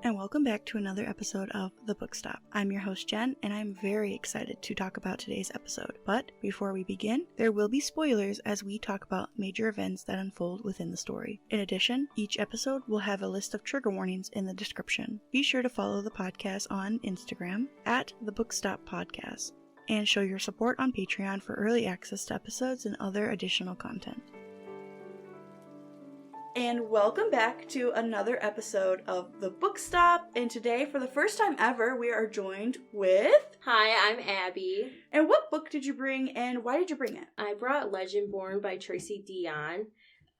and welcome back to another episode of The Book Stop. I'm your host Jen, and I'm very excited to talk about today's episode. But before we begin, there will be spoilers as we talk about major events that unfold within the story. In addition, each episode will have a list of trigger warnings in the description. Be sure to follow the podcast on Instagram at The Book Stop Podcast, and show your support on Patreon for early access to episodes and other additional content. And welcome back to another episode of The Book Stop. And today, for the first time ever, we are joined with... Hi, I'm Abby. And what book did you bring, and why did you bring it? I brought Legendborn by Tracy Deonn.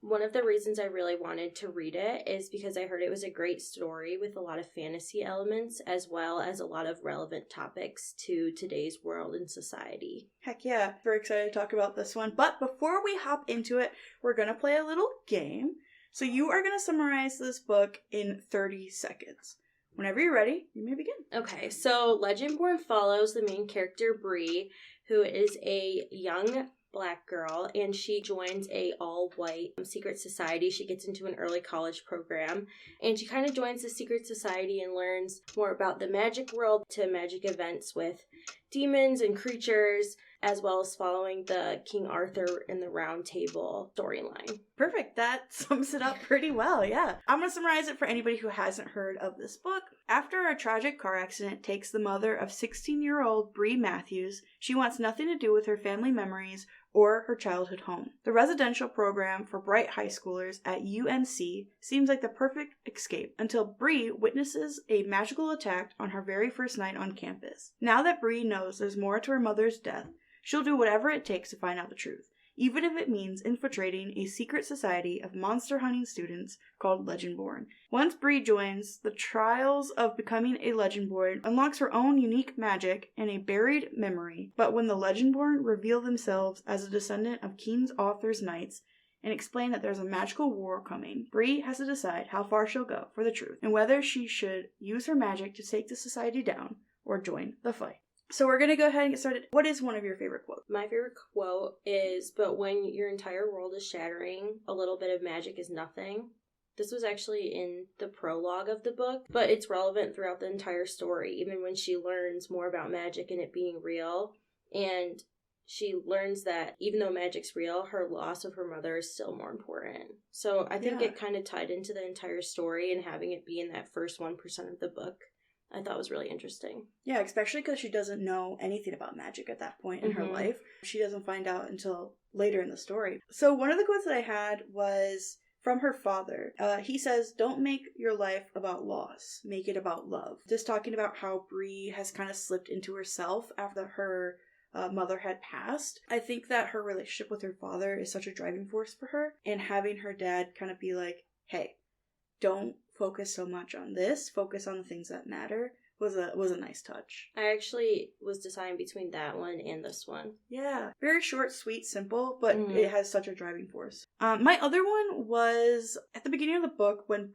One of the reasons I really wanted to read it is because I heard it was a great story with a lot of fantasy elements, as well as a lot of relevant topics to today's world and society. Heck yeah, very excited to talk about this one. But before we hop into it, we're going to play a little game. So you are going to summarize this book in 30 seconds. Whenever you're ready, you may begin. Okay, so Legendborn follows the main character, Bree, who is a young Black girl, and she joins a all-white secret society. She gets into an early college program, and she kind of joins the secret society and learns more about the magic world to magic events with demons and creatures, as well as following the King Arthur and the Round Table storyline. Perfect. That sums it up pretty well, yeah. I'm going to summarize it for anybody who hasn't heard of this book. After a tragic car accident takes the mother of 16-year-old Bree Matthews, she wants nothing to do with her family memories or her childhood home. The residential program for bright high schoolers at UNC seems like the perfect escape until Bree witnesses a magical attack on her very first night on campus. Now that Bree knows there's more to her mother's death, she'll do whatever it takes to find out the truth, even if it means infiltrating a secret society of monster-hunting students called Legendborn. Once Bree joins, the trials of becoming a Legendborn unlocks her own unique magic and a buried memory. But when the Legendborn reveal themselves as a descendant of King Arthur's knights and explain that there's a magical war coming, Bree has to decide how far she'll go for the truth and whether she should use her magic to take the society down or join the fight. So we're going to go ahead and get started. What is one of your favorite quotes? My favorite quote is, "But when your entire world is shattering, a little bit of magic is nothing." This was actually in the prologue of the book, but it's relevant throughout the entire story, even when she learns more about magic and it being real. And she learns that even though magic's real, her loss of her mother is still more important. So I think it kind of tied into the entire story, and having it be in that first 1% of the book I thought was really interesting. Yeah, especially because she doesn't know anything about magic at that point in her life. She doesn't find out until later in the story. So one of the quotes that I had was from her father. He says, "Don't make your life about loss. Make it about love." Just talking about how Bree has kind of slipped into herself after her mother had passed. I think that her relationship with her father is such a driving force for her. And having her dad kind of be like, hey, don't focus so much on this, focus on the things that matter, was a nice touch. I actually was deciding between that one and this one. Yeah, very short, sweet, simple, but it has such a driving force. My other one was at the beginning of the book when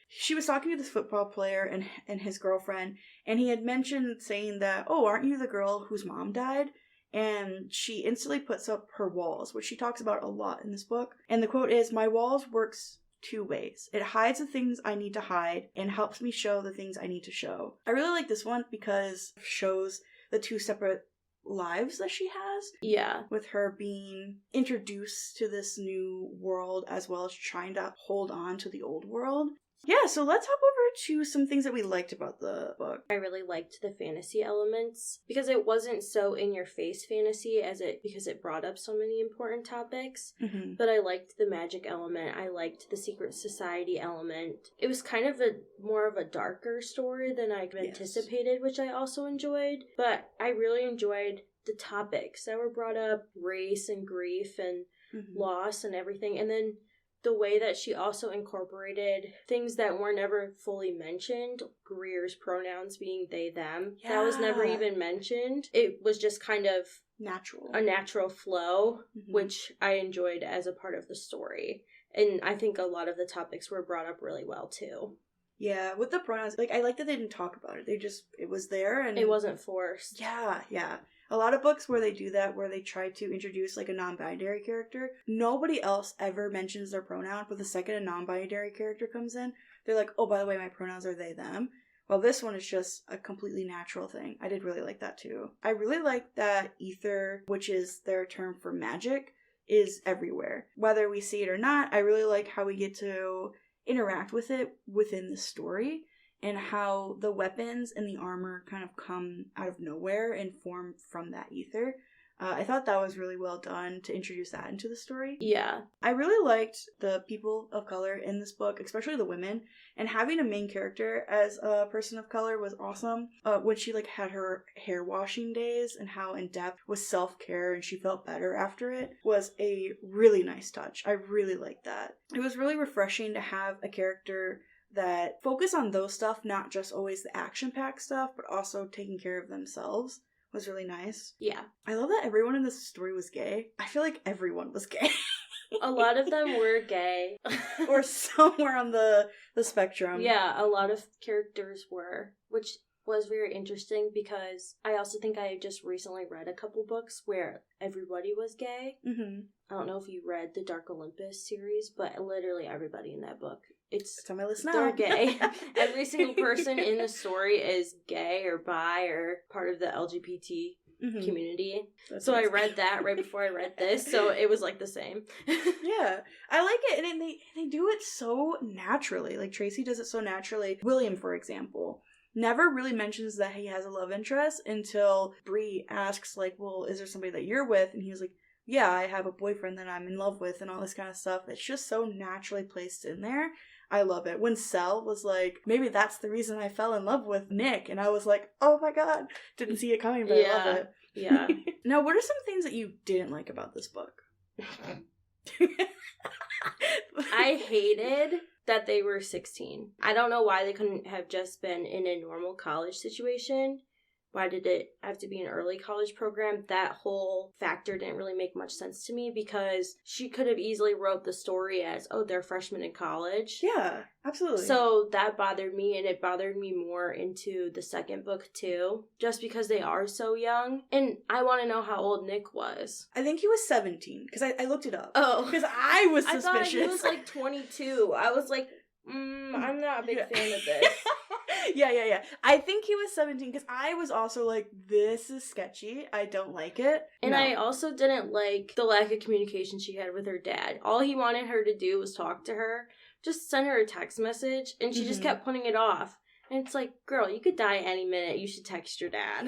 she was talking to this football player and his girlfriend, and he had mentioned saying that, "Oh, aren't you the girl whose mom died?" And she instantly puts up her walls, which she talks about a lot in this book. And the quote is, "My walls works two ways. It hides the things I need to hide and helps me show the things I need to show." I really like this one because it shows the two separate lives that she has. Yeah. With her being introduced to this new world as well as trying to hold on to the old world. Yeah, so let's hop over to some things that we liked about the book. I really liked the fantasy elements because it wasn't so in-your-face fantasy because it brought up so many important topics. But I liked the magic element. I liked the secret society element. It was kind of more of a darker story than I anticipated, which I also enjoyed. But I really enjoyed the topics that were brought up, race and grief and loss and everything. And then the way that she also incorporated things that were never fully mentioned, Greer's pronouns being they, them. Yeah. That was never even mentioned. It was just kind of a natural flow, which I enjoyed as a part of the story. And I think a lot of the topics were brought up really well, too. Yeah, with the pronouns, I like that they didn't talk about it. It was there and... It wasn't forced. Yeah. A lot of books where they do that, where they try to introduce a non-binary character, nobody else ever mentions their pronoun, but the second a non-binary character comes in, they're like, oh, by the way, my pronouns are they, them. Well, this one is just a completely natural thing. I did really like that too. I really like that ether, which is their term for magic, is everywhere. Whether we see it or not, I really like how we get to interact with it within the story and how the weapons and the armor kind of come out of nowhere and form from that ether. I thought that was really well done to introduce that into the story. Yeah. I really liked the people of color in this book, especially the women, and having a main character as a person of color was awesome. When she like had her hair washing days and how in depth was self-care and she felt better after it was a really nice touch. I really liked that. It was really refreshing to have a character that focused on those stuff, not just always the action-packed stuff, but also taking care of themselves. Was really nice. Yeah. I love that everyone in this story was gay. I feel like everyone was gay. A lot of them were gay. Or somewhere on the spectrum. Yeah, a lot of characters were, which was very interesting because I also think I just recently read a couple books where everybody was gay. Mm-hmm. I don't know if you read the Dark Olympus series, but literally everybody in that book. It's on my list now. They're gay. Every single person in the story is gay or bi or part of the LGBT community. So I read that right before I read this, so it was like the same. Yeah, I like it, and they do it so naturally. Like Tracy does it so naturally. William, for example, never really mentions that he has a love interest until Bree asks, like, well, is there somebody that you're with? And he was like, yeah, I have a boyfriend that I'm in love with and all this kind of stuff. It's just so naturally placed in there. I love it. When Sel was like, maybe that's the reason I fell in love with Nick. And I was like, oh my god. Didn't see it coming, but I love it. Yeah. Now, what are some things that you didn't like about this book? I hated that they were 16. I don't know why they couldn't have just been in a normal college situation. Why did it have to be an early college program? That whole factor didn't really make much sense to me because she could have easily wrote the story as, oh, they're freshmen in college. Yeah, absolutely. So that bothered me, and it bothered me more into the second book too, just because they are so young. And I want to know how old Nick was. I think he was 17, because I looked it up. Oh. Because I was suspicious. I thought he was like 22. I was like, I'm not a big fan of this. Yeah. I think he was 17 because I was also like, this is sketchy. I don't like it. And no. I also didn't like the lack of communication she had with her dad. All he wanted her to do was talk to her. Just send her a text message, and she just kept putting it off. And it's like, girl, you could die any minute. You should text your dad.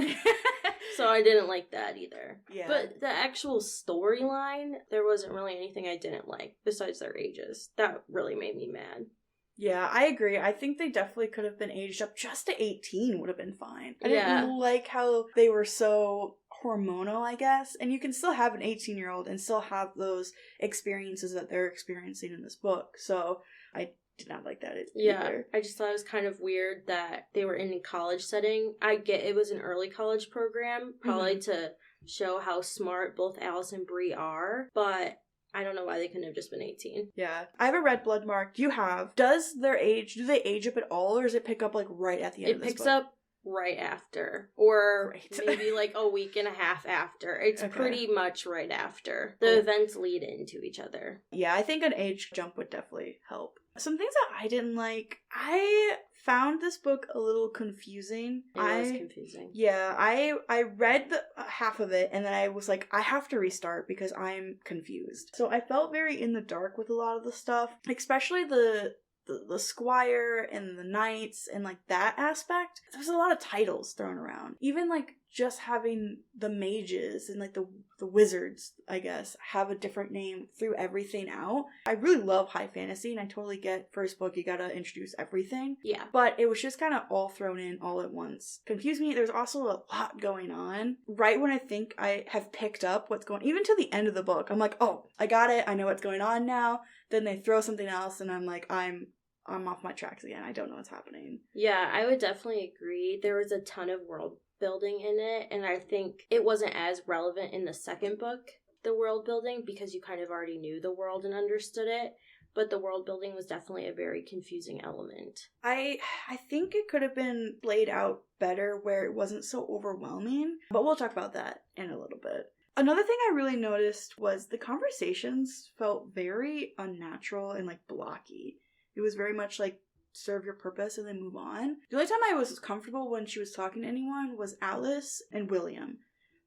So I didn't like that either. Yeah. But the actual storyline, there wasn't really anything I didn't like besides their ages. That really made me mad. Yeah, I agree. I think they definitely could have been aged up just to 18 would have been fine. I didn't like how they were so hormonal, I guess. And you can still have an 18-year-old and still have those experiences that they're experiencing in this book. So I did not like that either. Yeah, I just thought it was kind of weird that they were in a college setting. I get it was an early college program, probably to show how smart both Alice and Bree are, but I don't know why they couldn't have just been 18. Yeah. I have a red blood mark. You have. Do they age up at all, or does it pick up like right at the end of this book? It picks up right after. Or maybe like a week and a half after. It's pretty much right after. The events lead into each other. Yeah, I think an age jump would definitely help. Some things that I didn't like, I found this book a little confusing. It was confusing. Yeah, I read the half of it, and then I was like, I have to restart because I'm confused. So I felt very in the dark with a lot of the stuff, especially the squire and the knights and like that aspect. There's a lot of titles thrown around. Even like just having the mages and like the wizards, I guess, have a different name through everything out. I really love high fantasy, and I totally get first book, you gotta introduce everything. Yeah. But it was just kind of all thrown in all at once. Confused me. There's also a lot going on. Right when I think I have picked up what's going, even to the end of the book, I'm like, oh, I got it. I know what's going on now. Then they throw something else, and I'm like, I'm off my tracks again. I don't know what's happening. Yeah, I would definitely agree. There was a ton of world building in it, and I think it wasn't as relevant in the second book, the world building, because you kind of already knew the world and understood it, but the world building was definitely a very confusing element. I think it could have been laid out better where it wasn't so overwhelming, but we'll talk about that in a little bit. Another thing I really noticed was the conversations felt very unnatural and like blocky. It was very much like serve your purpose and then move on. The only time I was comfortable when she was talking to anyone was Alice and William.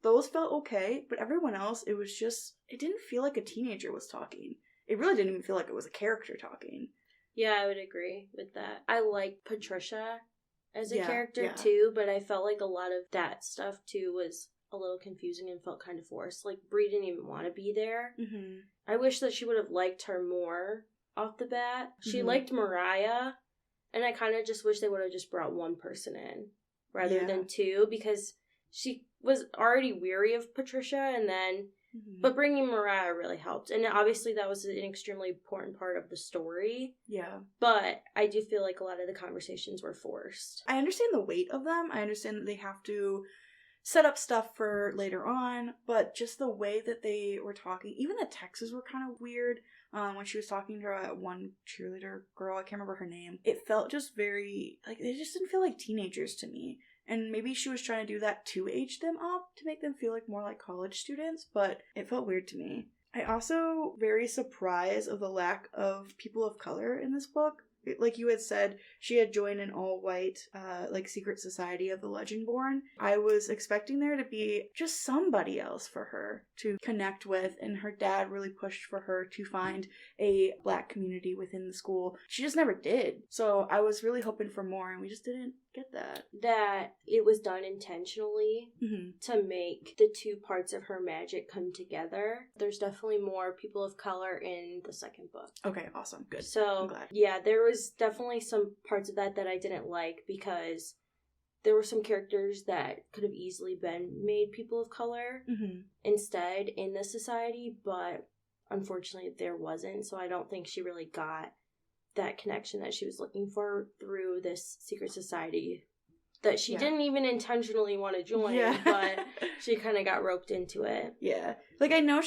Those felt okay, but everyone else, it didn't feel like a teenager was talking. It really didn't even feel like it was a character talking. Yeah, I would agree with that. I like Patricia as a character, yeah. too, but I felt like a lot of that stuff, too, was a little confusing and felt kind of forced. Like, Bree didn't even want to be there. Mm-hmm. I wish that she would have liked her more off the bat. She liked Mariah, and I kind of just wish they would have just brought one person in rather than two, because she was already weary of Patricia, and then but bringing Mariah really helped. And obviously that was an extremely important part of the story. Yeah. But I do feel like a lot of the conversations were forced. I understand the weight of them. I understand that they have to set up stuff for later on, but just the way that they were talking, even the texts were kind of weird. When she was talking to her one cheerleader girl, I can't remember her name, it felt just very, like, they just didn't feel like teenagers to me. And maybe she was trying to do that to age them up, to make them feel like more like college students, but it felt weird to me. I also very surprised of the lack of people of color in this book. Like you had said, she had joined an all-white, secret society of the Legendborn. I was expecting there to be just somebody else for her to connect with, and her dad really pushed for her to find a Black community within the school. She just never did. So I was really hoping for more, and we just didn't get that. That it was done intentionally to make the two parts of her magic come together. There's definitely more people of color in the second book. Okay, awesome. Good. So, I'm glad. Yeah, there was definitely some parts of that I didn't like, because there were some characters that could have easily been made people of color instead in this society, but unfortunately there wasn't. So I don't think she really got that connection that she was looking for through this secret society that she didn't even intentionally want to join, but she kind of got roped into it. Yeah. Like, I know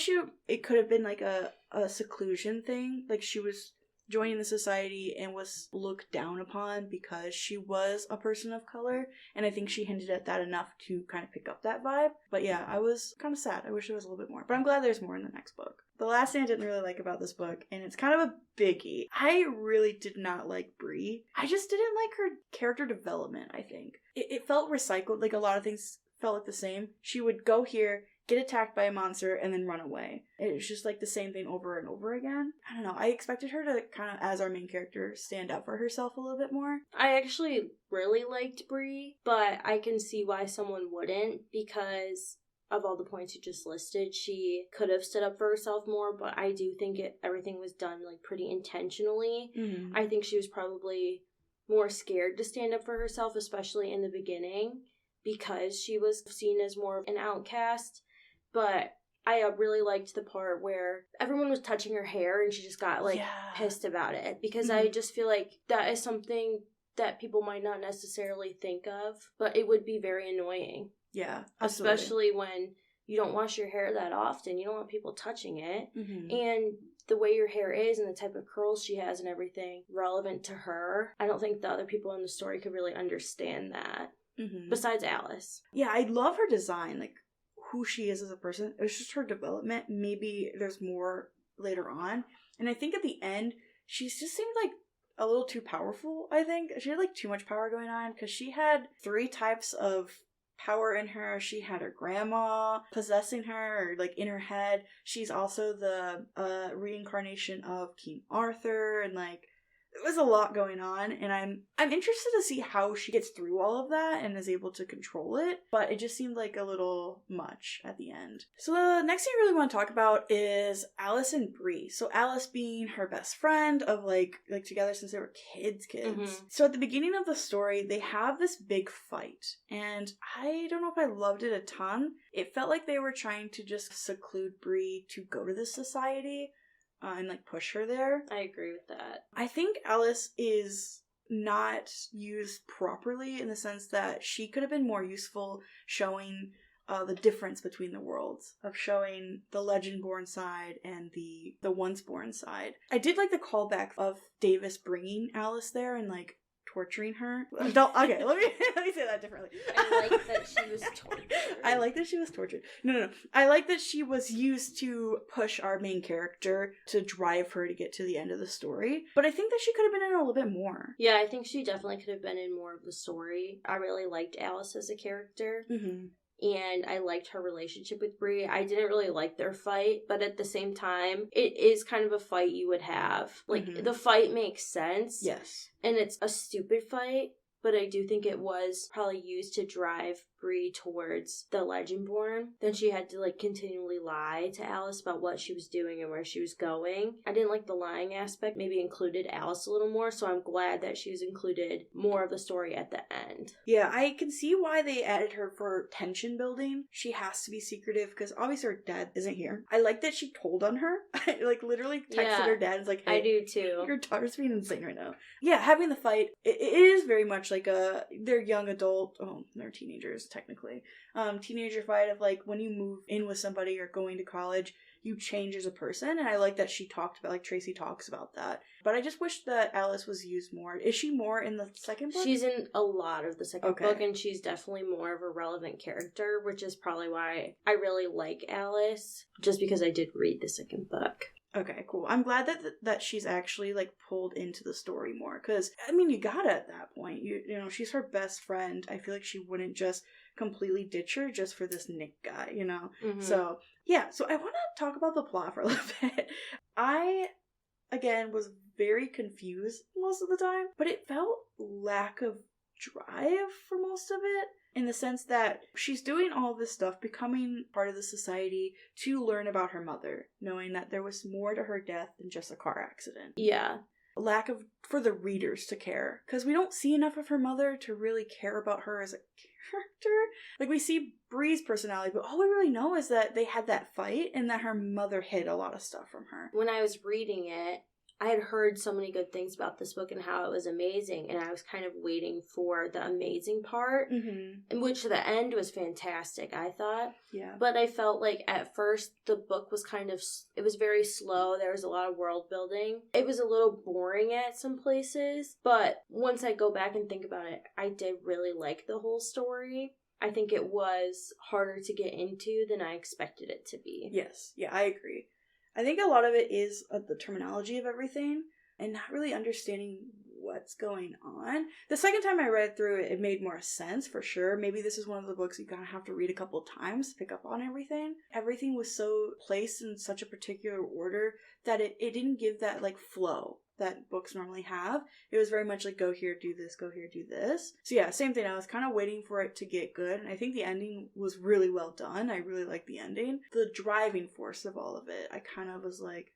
it could have been like a seclusion thing. Like, she was joining the society and was looked down upon because she was a person of color, and I think she hinted at that enough to kind of pick up that vibe. But yeah, I was kind of sad. I wish there was a little bit more, but I'm glad there's more in the next book. The last thing I didn't really like about this book, and it's kind of a biggie, I really did not like Bree. I just didn't like her character development, I think. It felt recycled, like a lot of things felt like the same. She would go here, get attacked by a monster, and then run away. It was just like the same thing over and over again. I don't know. I expected her to kind of, as our main character, stand up for herself a little bit more. I actually really liked Bree, but I can see why someone wouldn't, because of all the points you just listed, she could have stood up for herself more, but I do think everything was done like pretty intentionally. I think she was probably more scared to stand up for herself, especially in the beginning, because she was seen as more of an outcast. But I really liked the part where everyone was touching her hair and she just got pissed about it, because I just feel like that is something that people might not necessarily think of, but it would be very annoying. Yeah, absolutely. Especially when you don't wash your hair that often. You don't want people touching it. And the way your hair is and the type of curls she has and everything relevant to her, I don't think the other people in the story could really understand that. Besides Alice. Yeah, I love her design, like who she is as a person. It was just her development. Maybe there's more later on. And I think at the end, she just seemed like a little too powerful, I think. She had like too much power going on, because she had 3 types of power in her. She had her grandma possessing her, or like in her head. She's also the reincarnation of King Arthur, and like it was a lot going on, and I'm interested to see how she gets through all of that and is able to control it, but it just seemed like a little much at the end. So the next thing I really want to talk about is Alice and Bree. So Alice being her best friend of like together since they were kids. So at the beginning of the story, they have this big fight, and I don't know if I loved it a ton. It felt like they were trying to just seclude Bree to go to this society. And like push her there. I agree with that. I think Alice is not used properly, in the sense that she could have been more useful showing the difference between the worlds, of showing the Legendborn side and the Once-Born side. I did like the callback of Davis bringing Alice there and like torturing her. Okay, let me say that differently. I like that she was tortured. I like that she was tortured. No. I like that she was used to push our main character to drive her to get to the end of the story. But I think that she could have been in a little bit more. Yeah, I think she definitely could have been in more of the story. I really liked Alice as a character. Mm-hmm. And I liked her relationship with Bree. I didn't really like their fight, but at the same time, it is kind of a fight you would have. Like, the fight makes sense. Yes. And it's a stupid fight, but I do think it was probably used to drive Bree towards the Legendborn. Then she had to, like, continually lie to Alice about what she was doing and where she was going. I didn't like the lying aspect. Maybe included Alice a little more, so I'm glad that she was included more of the story at the end. Yeah, I can see why they added her for tension building. She has to be secretive because obviously her dad isn't here. I like that she told on her. Like, literally texted her dad. It's like, hey, I do too. Your daughter's being insane right now. Yeah, having the fight, it is very much like they're young adult, they're teenagers technically. Teenager fight of like when you move in with somebody or going to college, you change as a person, and I like that she talked about, like Tracy talks about that. But I just wish that Alice was used more. Is she more in the second book? She's in a lot of the second book, and she's definitely more of a relevant character, which is probably why I really like Alice, just because I did read the second book. Okay, cool. I'm glad that she's actually, like, pulled into the story more, because, I mean, you gotta at that point. You know, she's her best friend. I feel like she wouldn't just completely ditch her just for this Nick guy, you know? Mm-hmm. So, yeah, so I want to talk about the plot for a little bit. I, again, was very confused most of the time, but it felt lack of drive for most of it. In the sense that she's doing all this stuff, becoming part of the society to learn about her mother, knowing that there was more to her death than just a car accident. Yeah. Lack of, for the readers to care. Because we don't see enough of her mother to really care about her as a character. Like, we see Bree's personality, but all we really know is that they had that fight and that her mother hid a lot of stuff from her. When I was reading it, I had heard so many good things about this book and how it was amazing, and I was kind of waiting for the amazing part, in which the end was fantastic, I thought. Yeah. But I felt like at first the book was it was very slow. There was a lot of world building. It was a little boring at some places, but once I go back and think about it, I did really like the whole story. I think it was harder to get into than I expected it to be. Yes. Yeah, I agree. I think a lot of it is the terminology of everything and not really understanding what's going on. The second time I read through it, it made more sense for sure. Maybe this is one of the books you kind of have to read a couple of times to pick up on everything. Everything was so placed in such a particular order that it didn't give that like flow that books normally have. It was very much like, go here, do this, go here, do this. So yeah, same thing. I was kind of waiting for it to get good, and I think the ending was really well done. I really liked the ending. The driving force of all of it, I kind of was like,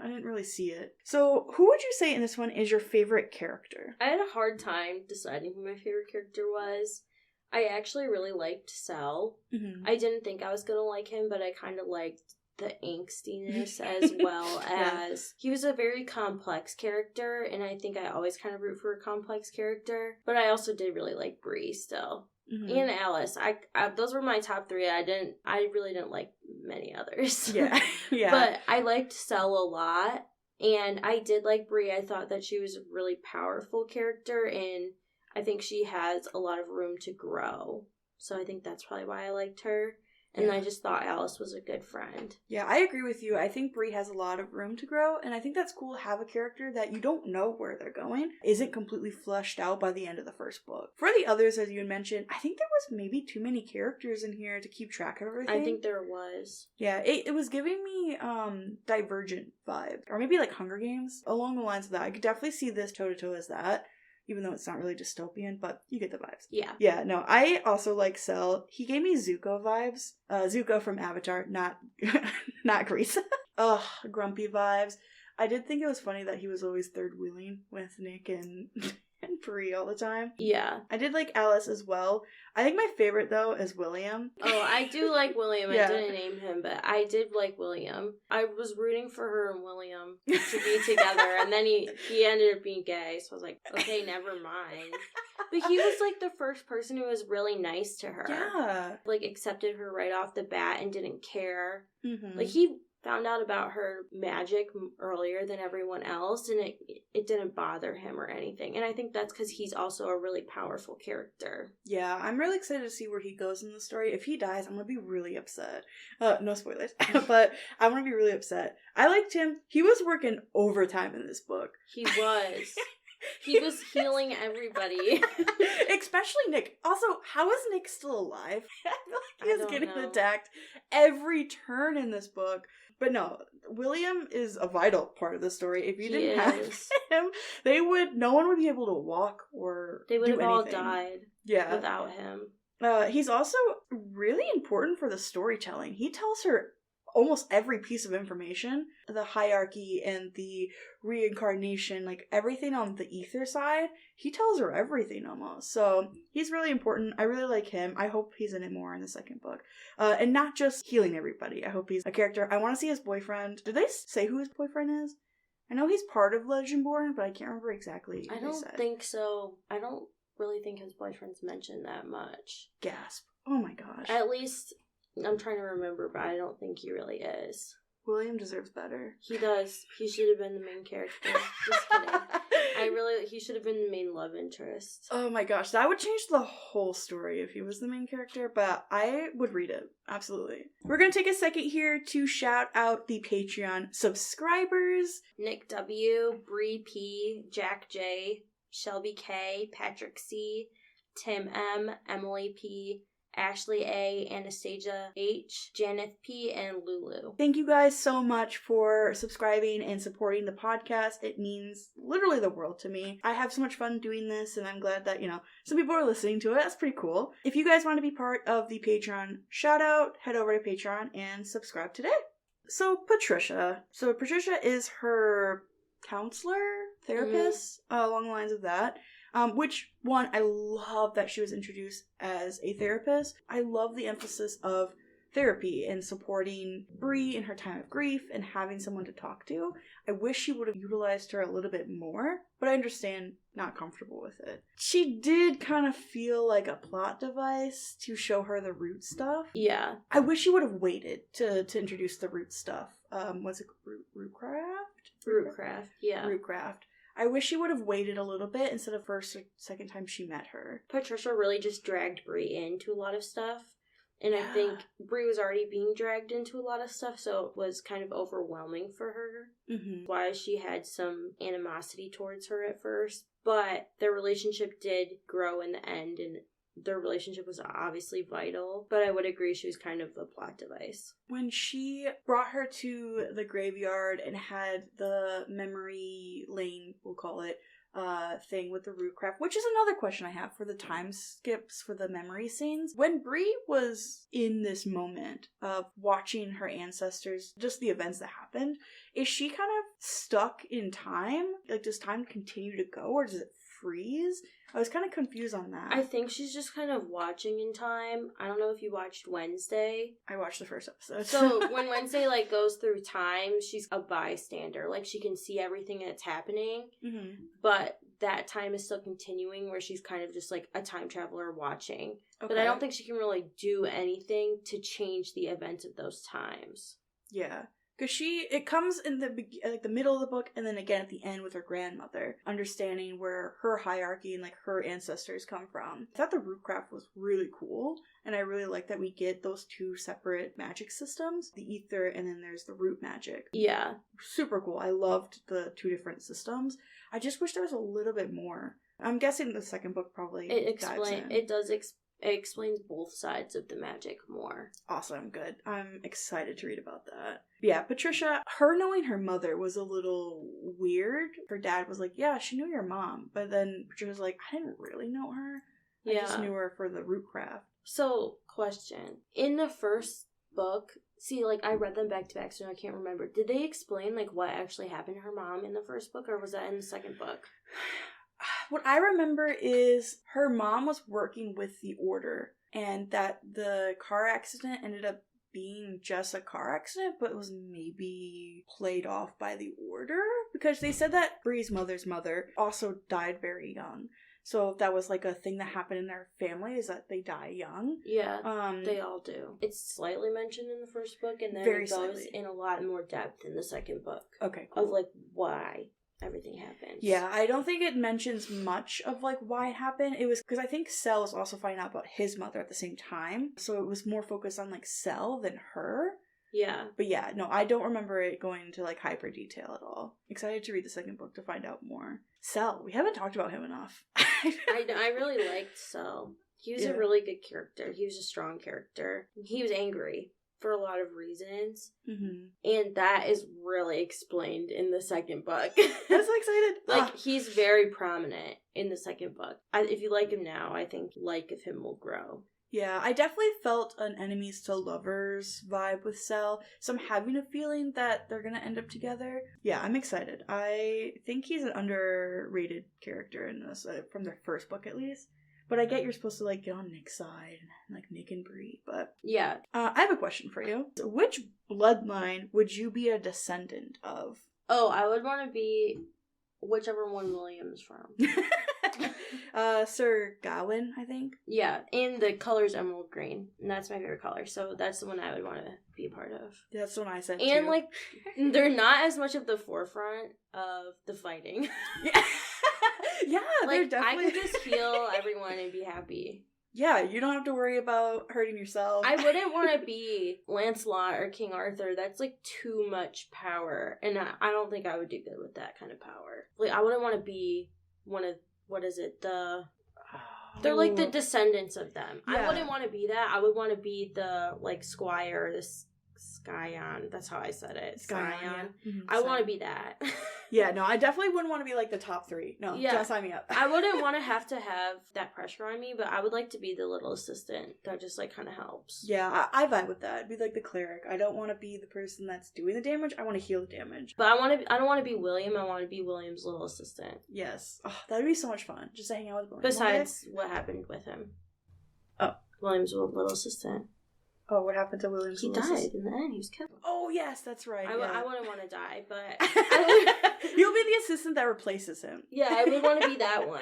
I didn't really see it. So who would you say in this one is your favorite character? I had a hard time deciding who my favorite character was. I actually really liked Sel. I didn't think I was going to like him, but I kind of liked the angstiness as well as he was a very complex character, and I think I always kind of root for a complex character. But I also did really like Bree still. And Alice. I those were my top three. I really didn't like many others. Yeah. But I liked Sel a lot, and I did like Bree. I thought that she was a really powerful character, and I think she has a lot of room to grow. So I think that's probably why I liked her. And I just thought Alice was a good friend. Yeah, I agree with you. I think Bree has a lot of room to grow, and I think that's cool to have a character that you don't know where they're going, isn't completely fleshed out by the end of the first book. For the others, as you had mentioned, I think there was maybe too many characters in here to keep track of everything. I think there was. Yeah, it was giving me Divergent vibes, or maybe like Hunger Games, along the lines of that. I could definitely see this toe-to-toe as that. Even though it's not really dystopian, but you get the vibes. Yeah. Yeah, no, I also like Sel. He gave me Zuko vibes. Zuko from Avatar, not Grease. Ugh, grumpy vibes. I did think it was funny that he was always third wheeling with Nick and Bree all the time. Yeah. I did like Alice as well. I think my favorite, though, is William. Oh, I do like William. I didn't name him, but I did like William. I was rooting for her and William to be together, and then he ended up being gay, so I was like, okay, never mind. But he was, like, the first person who was really nice to her. Yeah. Like, accepted her right off the bat and didn't care. Mm-hmm. Like, he found out about her magic earlier than everyone else, and it didn't bother him or anything. And I think that's because he's also a really powerful character. Yeah, I'm really excited to see where he goes in the story. If he dies, I'm gonna be really upset. No spoilers, but I'm gonna be really upset. I liked him. He was working overtime in this book. He was. He was healing everybody. Especially Nick. Also, how is Nick still alive? I feel like he was getting attacked every turn in this book. But no, William is a vital part of the story. If you didn't have him, no one would be able to walk or they would do have anything. all died without him. He's also really important for the storytelling. He tells her almost every piece of information, the hierarchy and the reincarnation, like everything on the ether side, he tells her everything almost. So he's really important. I really like him. I hope he's in it more in the second book. And not just healing everybody. I hope he's a character. I want to see his boyfriend. Did they say who his boyfriend is? I know he's part of Legendborn, but I can't remember exactly. I don't think so. I don't really think his boyfriend's mentioned that much. Gasp. Oh my gosh. At least I'm trying to remember, but I don't think he really is. William deserves better. He does. He should have been the main character. Just kidding. He should have been the main love interest. Oh my gosh, that would change the whole story if he was the main character, but I would read it. Absolutely. We're going to take a second here to shout out the Patreon subscribers. Nick W., Bree P., Jack J., Shelby K., Patrick C., Tim M., Emily P., Ashley A., Anastasia H., Janeth P., and Lulu. Thank you guys so much for subscribing and supporting the podcast. It means literally the world to me. I have so much fun doing this, and I'm glad that, some people are listening to it. That's pretty cool. If you guys want to be part of the Patreon shout out, head over to Patreon and subscribe today. So Patricia is her counselor, therapist, along the lines of that. Which one, I love that she was introduced as a therapist. I love the emphasis of therapy and supporting Bree in her time of grief and having someone to talk to. I wish she would have utilized her a little bit more, but I understand not comfortable with it. She did kind of feel like a plot device to show her the root stuff. Yeah. I wish she would have waited to introduce the root stuff. Was it Rootcraft? Rootcraft, yeah. Rootcraft. I wish she would have waited a little bit instead of first or second time she met her. Patricia really just dragged Bree into a lot of stuff. And I think Bree was already being dragged into a lot of stuff, so it was kind of overwhelming for her. Mm-hmm. Why she had some animosity towards her at first. But their relationship did grow in the end, and their relationship was obviously vital, but I would agree she was kind of a plot device. When she brought her to the graveyard and had the memory lane, we'll call it, thing with the Rootcraft, which is another question I have for the time skips for the memory scenes. When Bree was in this moment of watching her ancestors, just the events that happened, is she kind of stuck in time? Like, does time continue to go, or does it freeze? I was kind of confused on that. I think she's just kind of watching in time. I don't know if you watched Wednesday. I watched the first episode. So when Wednesday, goes through time, she's a bystander. She can see everything that's happening. Mm-hmm. But that time is still continuing where she's kind of just a time traveler watching. Okay. But I don't think she can really do anything to change the events of those times. Yeah. Because it comes in the middle of the book, and then again at the end with her grandmother, understanding where her hierarchy and her ancestors come from. I thought the Rootcraft was really cool, and I really like that we get those two separate magic systems, the ether, and then there's the root magic. Yeah. Super cool. I loved the two different systems. I just wish there was a little bit more. I'm guessing the second book probably It explains both sides of the magic more. Awesome, good. I'm excited to read about that. Yeah, Patricia, her knowing her mother was a little weird. Her dad was like, yeah, she knew your mom. But then Patricia was like, I didn't really know her. I just knew her for the Rootcraft. So, question. In the first book, I read them back to back, so I can't remember. Did they explain, what actually happened to her mom in the first book, or was that in the second book? What I remember is her mom was working with the Order, and that the car accident ended up being just a car accident, but it was maybe played off by the Order, because they said that Bree's mother's mother also died very young. So that was like a thing that happened in their family, is that they die young. Yeah, they all do. It's slightly mentioned in the first book, and then very it goes slightly in a lot more depth in the second book. Okay, cool. Of like why everything happens. Yeah, I don't think it mentions much of like why it happened. It was because I think Cell was also finding out about his mother at the same time, so it was more focused on like Cell than her. Yeah. But yeah, no, I don't remember it going into like hyper detail at all. Excited to read the second book to find out more. Cell, we haven't talked about him enough. I really liked Cell. He was a really good character. He was a strong character. He was angry for a lot of reasons. Mm-hmm. And that is really explained in the second book. I'm so excited. Like, he's very prominent in the second book. If you like him now, I think like of him will grow. Yeah, I definitely felt an enemies to lovers vibe with Cell, so I'm having a feeling that they're gonna end up together. Yeah, I'm excited. I think he's an underrated character in this, from the first book at least. But I get you're supposed to like get on Nick's side, and like Nick and Bree, but... Yeah. I have a question for you. So which bloodline would you be a descendant of? Oh, I would want to be whichever one William's from. Sir Gawain, I think. Yeah, and the color's emerald green, and that's my favorite color, so that's the one I would want to be a part of. That's the one I said, and, too. like, they're not as much of the forefront of the fighting. Yeah, yeah, like, they're definitely... I could just heal everyone and be happy. Yeah, you don't have to worry about hurting yourself. I wouldn't want to be Lancelot or King Arthur. That's, like, too much power, and I don't think I would do good with that kind of power. Like, I wouldn't want to be one of... What is it? They're like the descendants of them. Yeah. I wouldn't want to be that. I would want to be the like squire, the Scion. That's how I said it. Scion. Yeah. Mm-hmm. I want to be that. Yeah, no, I definitely wouldn't want to be like the top 3. No, don't sign me up. I wouldn't want to have that pressure on me, but I would like to be the little assistant that just like kind of helps. Yeah, I vibe with that. I'd be like the cleric. I don't want to be the person that's doing the damage. I want to heal the damage. But I don't want to be William. I want to be William's little assistant. Yes. Oh, that would be so much fun. Just to hang out with William. Besides what happened with him. Oh. William's little assistant. Oh, what happened to William's He died in the end. He was killed. Oh, yes, that's right. I wouldn't want to die, but... You'll be the assistant that replaces him. Yeah, I would want to be that one.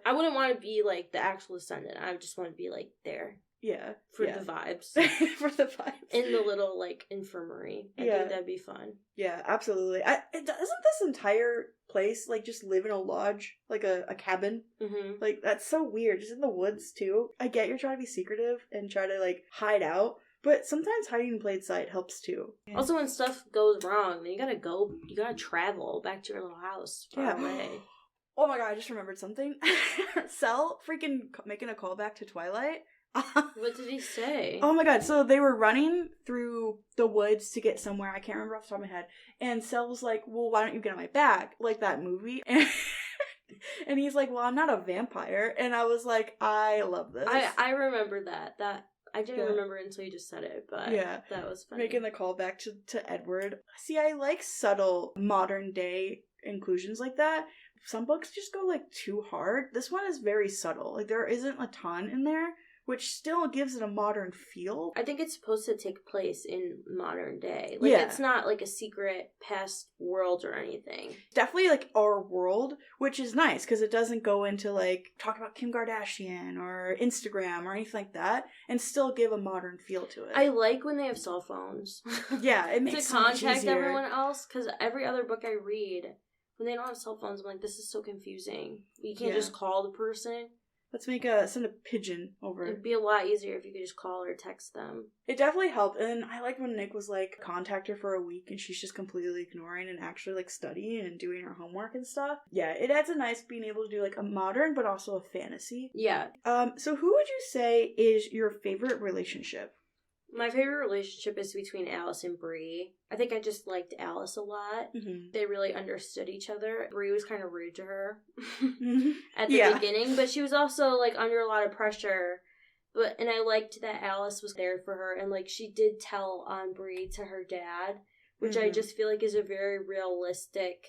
I wouldn't want to be, like, the actual ascendant. I would just want to be, like, there. Yeah. For the vibes. For the vibes. In the little, like, infirmary. I think that'd be fun. Yeah, absolutely. Doesn't this entire place, like, just live in a lodge? Like, a cabin? Mm-hmm. Like, that's so weird. Just in the woods, too. I get you're trying to be secretive and try to, like, hide out. But sometimes hiding in plain sight helps, too. Yeah. Also, when stuff goes wrong, then you gotta travel back to your little house far away. Oh my god, I just remembered something. Cell freaking making a callback to Twilight. What did he say? Oh my god, so they were running through the woods to get somewhere, I can't remember off the top of my head, and Cell was like, well, why don't you get on my back? Like that movie. And he's like, well, I'm not a vampire. And I was like, I love this. I remember that. I didn't remember it until you just said it, but that was funny. Making the callback to Edward. See, I like subtle modern day inclusions like that. Some books just go like too hard. This one is very subtle. Like there isn't a ton in there, which still gives it a modern feel. I think it's supposed to take place in modern day. Like, it's not, like, a secret past world or anything. Definitely, like, our world, which is nice, because it doesn't go into, like, talk about Kim Kardashian or Instagram or anything like that, and still give a modern feel to it. I like when they have cell phones. Yeah, it makes it so much easier. To contact everyone else, because every other book I read, when they don't have cell phones, I'm like, this is so confusing. You can't just call the person. Let's send a pigeon over. It'd be a lot easier if you could just call or text them. It definitely helped. And I like when Nick was like, contact her for a week and she's just completely ignoring and actually like studying and doing her homework and stuff. Yeah, it adds a nice being able to do like a modern but also a fantasy. Yeah. So who would you say is your favorite relationship? My favorite relationship is between Alice and Bree. I think I just liked Alice a lot. Mm-hmm. They really understood each other. Bree was kind of rude to her at the beginning, but she was also like under a lot of pressure. And I liked that Alice was there for her, and like she did tell on Bree to her dad, which I just feel like is a very realistic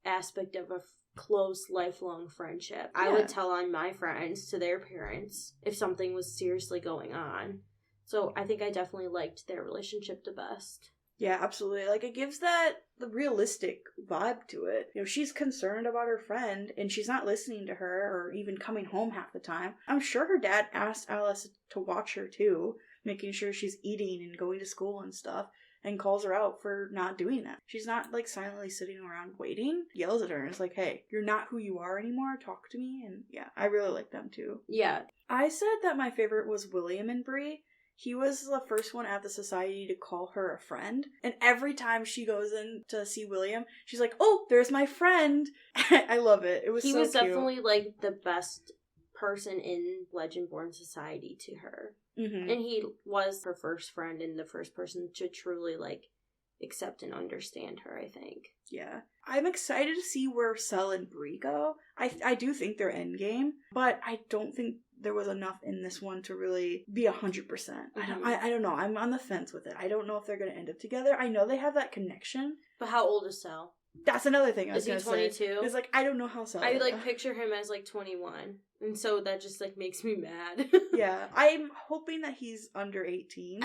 aspect of a close, lifelong friendship. Yeah. I would tell on my friends to their parents if something was seriously going on. So I think I definitely liked their relationship the best. Yeah, absolutely. Like, it gives the realistic vibe to it. You know, she's concerned about her friend, and she's not listening to her or even coming home half the time. I'm sure her dad asked Alice to watch her, too, making sure she's eating and going to school and stuff, and calls her out for not doing that. She's not, like, silently sitting around waiting, yells at her, and is like, hey, you're not who you are anymore, talk to me. And yeah, I really like them, too. Yeah. I said that my favorite was William and Bree. He was the first one at the society to call her a friend. And every time she goes in to see William, she's like, oh, there's my friend. I love it. It was so cute. He was definitely, like, the best person in Legendborn society to her. Mm-hmm. And he was her first friend and the first person to truly, like, accept and understand her, I think. Yeah. I'm excited to see where Cell and Bree go. I do think they're endgame, but I don't think there was enough in this one to really be 100%. Mm-hmm. I don't know. I'm on the fence with it. I don't know if they're going to end up together. I know they have that connection. But how old is Cell? That's another thing I was going to say. Is he 22? It's like, I don't know how Cell I, like, picture him as, like, 21. And so that just, like, makes me mad. Yeah. I'm hoping that he's under 18,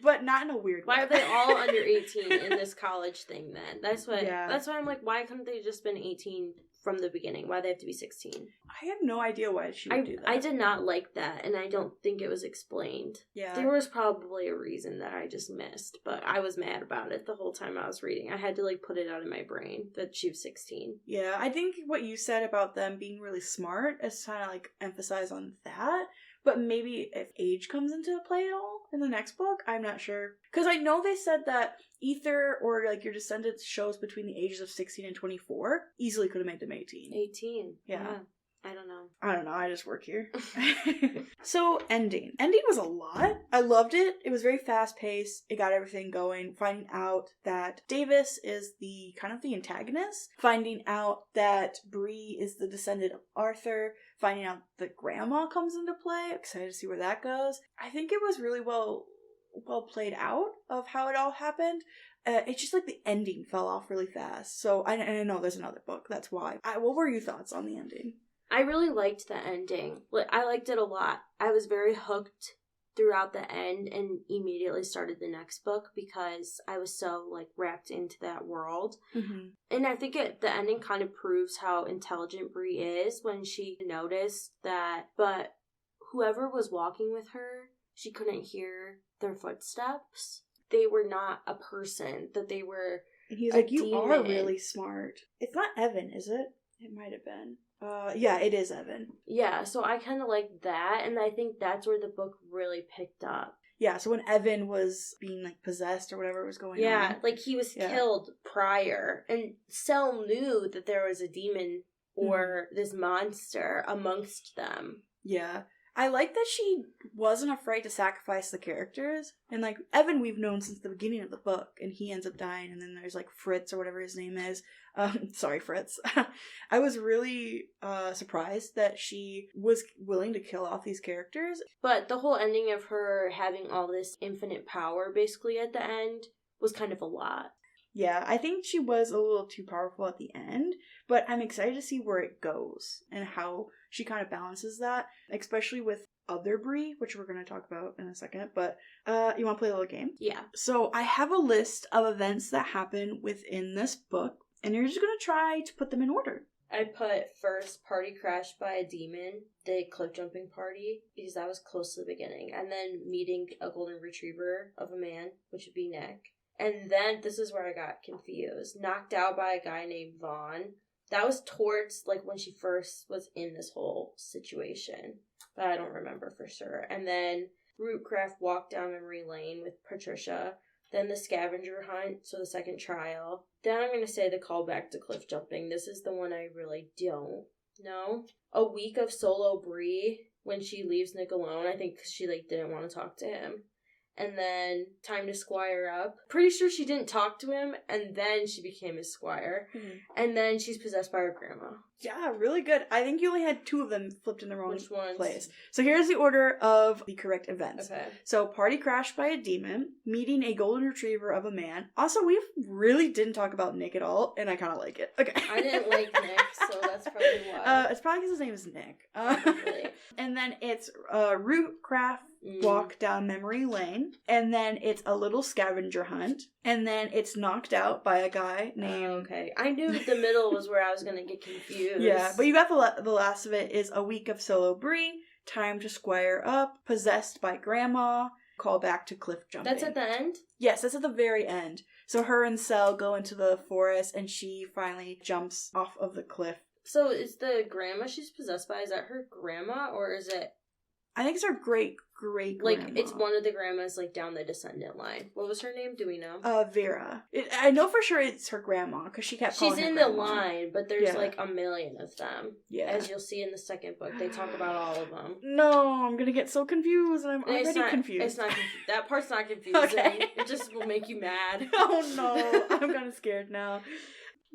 but not in a weird way. Why are they all under 18 in this college thing, then? That's why I'm like, why couldn't they just been 18 from the beginning? Why do they have to be 16? I have no idea why she would do that. I did not like that, and I don't think it was explained. Yeah. There was probably a reason that I just missed, but I was mad about it the whole time I was reading. I had to, like, put it out of my brain that she was 16. Yeah, I think what you said about them being really smart is kind of, like, emphasize on that. But maybe if age comes into play at all in the next book, I'm not sure. Because I know they said that Ether or, like, your descendants shows between the ages of 16 and 24 easily could have made them 18. 18. Yeah. I don't know. I just work here. So, ending. Ending was a lot. I loved it. It was very fast-paced. It got everything going. Finding out that Davis is the kind of the antagonist. Finding out that Bree is the descendant of Arthur. Finding out that Grandma comes into play. Excited to see where that goes. I think it was really well played out of how it all happened. It's just like the ending fell off really fast. So, I know there's another book. That's why. What were your thoughts on the ending? I really liked the ending. I liked it a lot. I was very hooked throughout the end and immediately started the next book because I was so, like, wrapped into that world. Mm-hmm. And I think the ending kind of proves how intelligent Bree is when she noticed that, but whoever was walking with her, she couldn't hear their footsteps. They were not a person, that they were and he's like, you demon. Are really smart. It's not Evan, is it? It might have been. Yeah, it is Evan. Yeah, so I kind of like that, and I think that's where the book really picked up. Yeah, so when Evan was being, like, possessed or whatever was going on. Yeah, like, he was killed prior, and Cell knew that there was a demon or this monster amongst them. Yeah. I like that she wasn't afraid to sacrifice the characters. And, like, Evan we've known since the beginning of the book, and he ends up dying, and then there's, like, Fritz or whatever his name is. Sorry, Fritz. I was really surprised that she was willing to kill off these characters. But the whole ending of her having all this infinite power, basically, at the end, was kind of a lot. Yeah, I think she was a little too powerful at the end, but I'm excited to see where it goes and how she kind of balances that, especially with other Bree, which we're going to talk about in a second. But you want to play a little game? Yeah. So I have a list of events that happen within this book, and you're just going to try to put them in order. I put first party crashed by a demon, the cliff jumping party, because that was close to the beginning, and then meeting a golden retriever of a man, which would be Nick. And then, this is where I got confused. Knocked out by a guy named Vaughn. That was towards, like, when she first was in this whole situation. But I don't remember for sure. And then, Rootcraft walked down memory lane with Patricia. Then the scavenger hunt, so the second trial. Then I'm going to say the callback to cliff jumping. This is the one I really don't know. A week of solo Bree when she leaves Nick alone. I think because she, like, didn't want to talk to him. And then time to squire up. Pretty sure she didn't talk to him, and then she became his squire. Mm-hmm. And then she's possessed by her grandma. Yeah, really good. I think you only had 2 of them flipped in the wrong place. So here's the order of the correct events. Okay. So party crashed by a demon, meeting a golden retriever of a man. Also, we really didn't talk about Nick at all, and I kind of like it. Okay. I didn't like Nick, so that's probably why. It's probably because his name is Nick. And then it's Rootcraft walk down memory lane, and then it's a little scavenger hunt, and then it's knocked out by a guy named... okay. I knew the middle was where I was going to get confused. Yeah, but you got the last of it is a week of solo Bree, time to squire up, possessed by grandma, call back to cliff jumping. That's at the end? Yes, that's at the very end. So her and Cell go into the forest, and she finally jumps off of the cliff. So is the grandma she's possessed by, is that her grandma, or is it... I think it's her great-great-grandma. Like, it's one of the grandmas, like, down the descendant line. What was her name? Do we know? Vera. I know for sure it's her grandma, because she kept calling her grandma. She's in the line, but there's, like, a million of them. Yeah. As you'll see in the second book, they talk about all of them. No, I'm gonna get so confused, and I'm already confused. It's not that part's not confusing. Okay. It just will make you mad. Oh, no. I'm kind of scared now.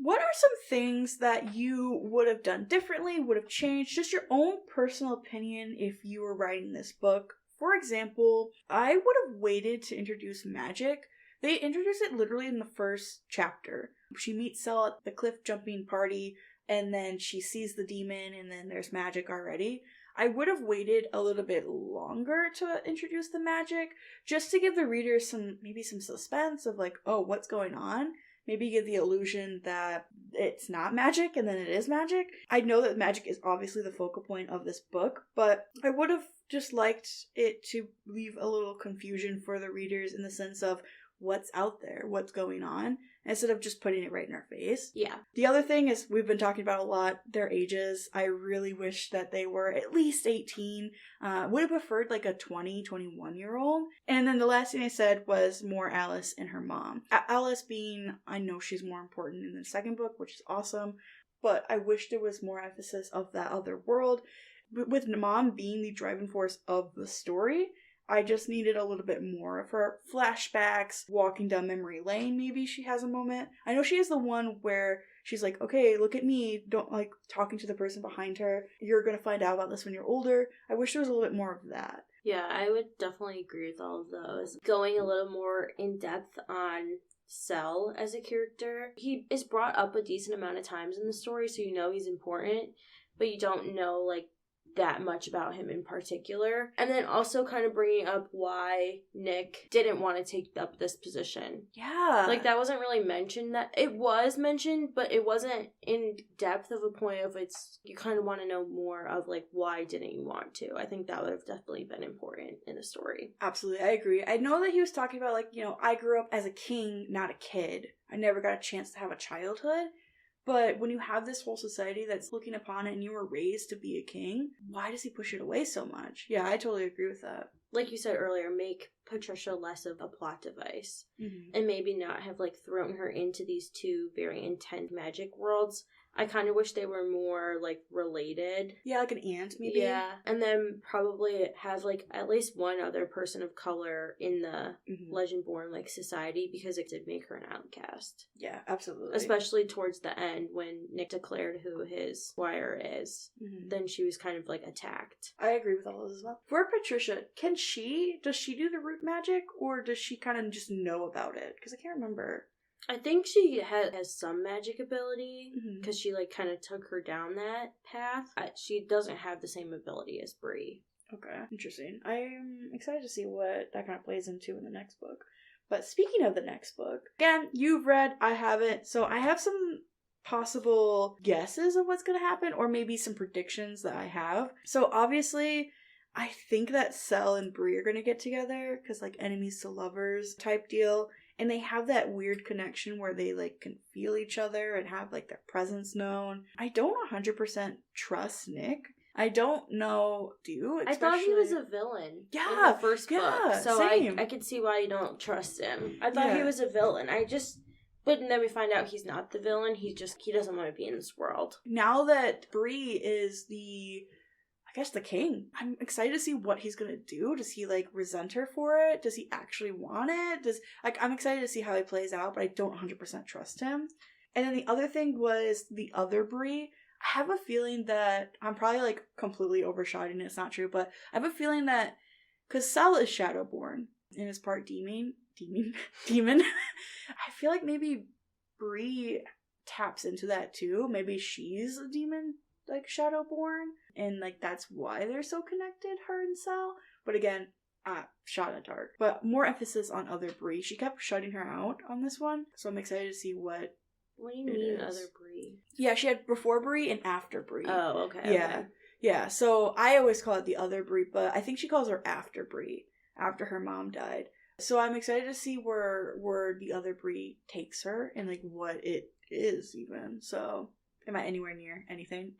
What are some things that you would have done differently, would have changed, just your own personal opinion if you were writing this book? For example, I would have waited to introduce magic. They introduce it literally in the first chapter. She meets Cell at the cliff jumping party, and then she sees the demon, and then there's magic already. I would have waited a little bit longer to introduce the magic, just to give the readers maybe some suspense of like, oh, what's going on? Maybe give the illusion that it's not magic and then it is magic. I know that magic is obviously the focal point of this book, but I would have just liked it to leave a little confusion for the readers in the sense of what's out there, what's going on, instead of just putting it right in our face. Yeah. The other thing is, we've been talking about a lot, their ages. I really wish that they were at least 18. Would have preferred like a 20, 21-year-old. And then the last thing I said was more Alice and her mom. Alice being, I know she's more important in the second book, which is awesome, but I wish there was more emphasis of that other world. With mom being the driving force of the story, I just needed a little bit more of her flashbacks, walking down memory lane. Maybe she has a moment. I know she has the one where she's like, okay, look at me. Don't like talking to the person behind her. You're going to find out about this when you're older. I wish there was a little bit more of that. Yeah, I would definitely agree with all of those. Going a little more in depth on Cell as a character. He is brought up a decent amount of times in the story, so you know he's important, but you don't know, like, that much about him in particular. And then also kind of bringing up why Nick didn't want to take up this position. Yeah. Like, that wasn't really mentioned. That it was mentioned, but it wasn't in depth of a point of you kind of want to know more of, like, why didn't you want to? I think that would have definitely been important in the story. Absolutely, I agree. I know that he was talking about, like, I grew up as a king, not a kid. I never got a chance to have a childhood. But when you have this whole society that's looking upon it and you were raised to be a king, why does he push it away so much? Yeah, I totally agree with that. Like you said earlier, make Patricia less of a plot device. Mm-hmm. And maybe not have, like, thrown her into these two very intense magic worlds. I kind of wish they were more, like, related. Yeah, like an aunt, maybe? Yeah. And then probably have, like, at least one other person of color in the Legendborn, like, society, because it did make her an outcast. Yeah, absolutely. Especially towards the end when Nick declared who his squire is. Mm-hmm. Then she was kind of, like, attacked. I agree with all of this as well. For Patricia, does she do the root magic, or does she kind of just know about it? Because I can't remember. I think she has some magic ability, because she, like, kind of took her down that path. She doesn't have the same ability as Bree. Okay, interesting. I'm excited to see what that kind of plays into in the next book. But speaking of the next book, again, you've read, I haven't, so I have some possible guesses of what's going to happen, or maybe some predictions that I have. So obviously, I think that Cell and Bree are going to get together, because, like, enemies to lovers type deal. And they have that weird connection where they, like, can feel each other and have, like, their presence known. I don't 100% trust Nick. I don't know, do you? I thought he was a villain in the first book. So same. I could see why you don't trust him. I thought he was a villain. But then we find out he's not the villain. He doesn't want to be in this world. Now that Bree is the king, I'm excited to see what he's gonna do. Does he, like, resent her for it? Does he actually want it? I'm excited to see how he plays out, but I don't 100% trust him. And then the other thing was the other Bree. I have a feeling that, I'm probably, like, completely overshotting it, it's not true, but I have a feeling that, because Cell is Shadowborn, and is part demon, I feel like maybe Bree taps into that too. Maybe she's a demon, like, Shadowborn, and, like, that's why they're so connected, her and Cell. But again, shot in the dark. But more emphasis on other Bree. She kept shutting her out on this one, so I'm excited to see what. What do you mean other Bree? Yeah, she had before Bree and after Bree. Oh, okay. Yeah. Okay. Yeah, so I always call it the other Bree, but I think she calls her after Bree, after her mom died. So I'm excited to see where the other Bree takes her and like what it is even. So am I anywhere near anything?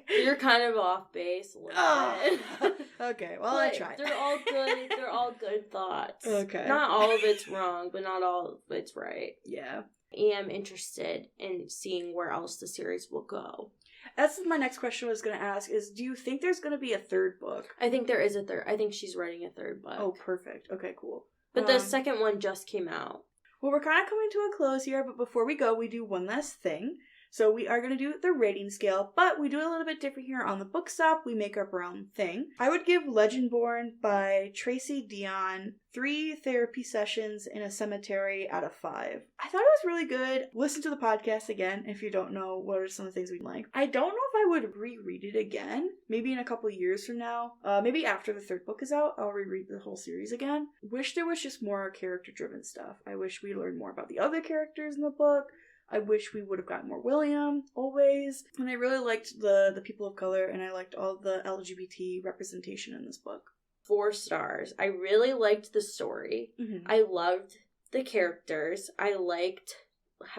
You're kind of off base a little bit. Okay, well but I tried. They're all good. They're all good thoughts. Okay. Not all of it's wrong, but not all of it's right. Yeah. I am interested in seeing where else the series will go. That's my next question I was going to ask is, do you think there's going to be a third book? I think there is a third. I think she's writing a third book. Oh, perfect. Okay, cool. But the second one just came out. Well, we're kind of coming to a close here, but before we go, we do one last thing. So we are going to do the rating scale, but we do it a little bit different here on the book stop. We make up our own thing. I would give Legendborn by Tracy Deonn 3 therapy sessions in a cemetery out of 5. I thought it was really good. Listen to the podcast again if you don't know what are some of the things we like. I don't know if I would reread it again. Maybe in a couple years from now. Maybe after the third book is out, I'll reread the whole series again. Wish there was just more character-driven stuff. I wish we learned more about the other characters in the book. I wish we would have gotten more William, always. And I really liked the people of color, and I liked all the LGBT representation in this book. 4 stars. I really liked the story. Mm-hmm. I loved the characters. I liked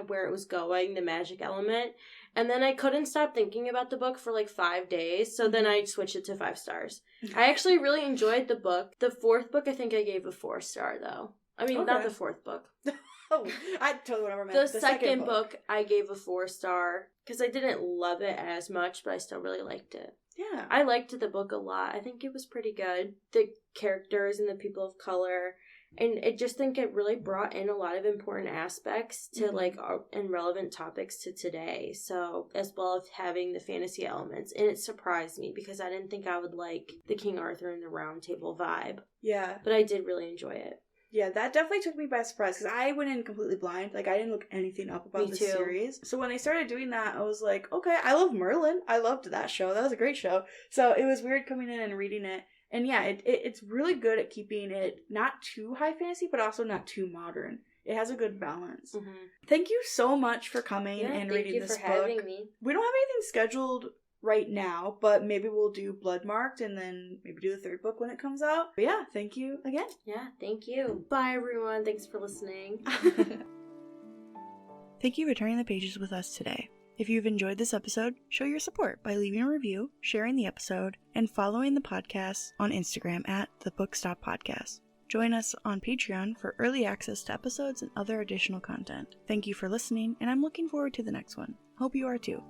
where it was going, the magic element. And then I couldn't stop thinking about the book for like 5 days, so then I switched it to 5 stars. I actually really enjoyed the book. The 4th book, I think I gave a 4-star, though. I mean, not the 4th book. Oh, I totally what I meant. The second book, I gave a 4-star because I didn't love it as much, but I still really liked it. Yeah. I liked the book a lot. I think it was pretty good. The characters and the people of color. And I just think it really brought in a lot of important aspects to and relevant topics to today. So, as well as having the fantasy elements. And it surprised me because I didn't think I would like the King Arthur and the Round Table vibe. Yeah. But I did really enjoy it. Yeah, that definitely took me by surprise because I went in completely blind. Like, I didn't look anything up about the series. So when they started doing that, I was like, okay, I love Merlin. I loved that show. That was a great show. So it was weird coming in and reading it. And yeah, it's really good at keeping it not too high fantasy, but also not too modern. It has a good balance. Mm-hmm. Thank you so much for coming and reading this book. Thank you for having me. We don't have anything scheduled right now, but maybe we'll do Bloodmarked and then maybe do the 3rd book when it comes out. But yeah, thank you again. Yeah, thank you. Bye, everyone. Thanks for listening. Thank you for turning the pages with us today. If you've enjoyed this episode, show your support by leaving a review, sharing the episode, and following the podcast on Instagram at The Bookstop Podcast. Join us on Patreon for early access to episodes and other additional content. Thank you for listening, and I'm looking forward to the next one. Hope you are too.